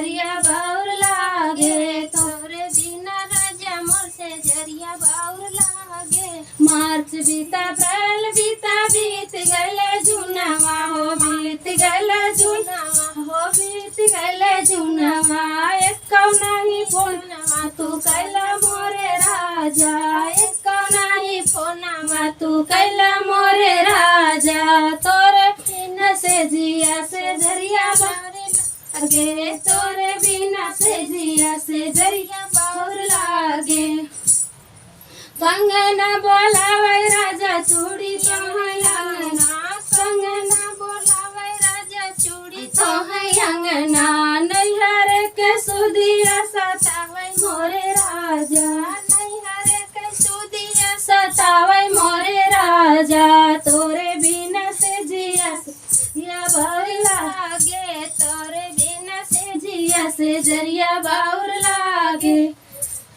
जरिया बाउर लागे, तोरे बिना राजा मोर से जरिया बाउर लागे। मार्च बीता अप्रैल बीता बीत गले जुनवा हो, बीत गले जुनवा हो, बीत गले जुनवा। एको नहीं फोनवा तू कैला मोरे राजा, एको नहीं फोनवा तू कैला मोरे राजा। तोरे बिना से जिया से जरिया बाउर लागे, तोरे बिना से जिया से जरिया बाउर लागे। कंगना बोलावे राजा चूड़ी तोहै अंगना, कंगना बोलावे राजा चूड़ी तोहै अंगना। नैहर के सुदिया सतावे मोरे राजा, नैहर के सुदिया सतावे मोरे राजा। तोरे बिना से जिया बाउर लागे, तोरे बिना से जिया से जरिया बाउर लागे।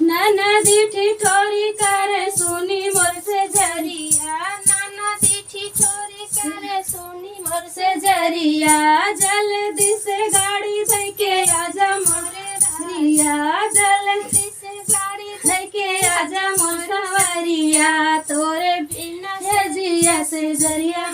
ननदी ठिठोरी करे सुनी मोर से जरिया, ननदी ठिठोरी करे सुनी मोर से जरिया। जल्दी से गाड़ी धके आजा मोरे रारिया, जल्दी से गाड़ी धके आजा मोर सवरिया। तोरे बिना से जिया से जरिया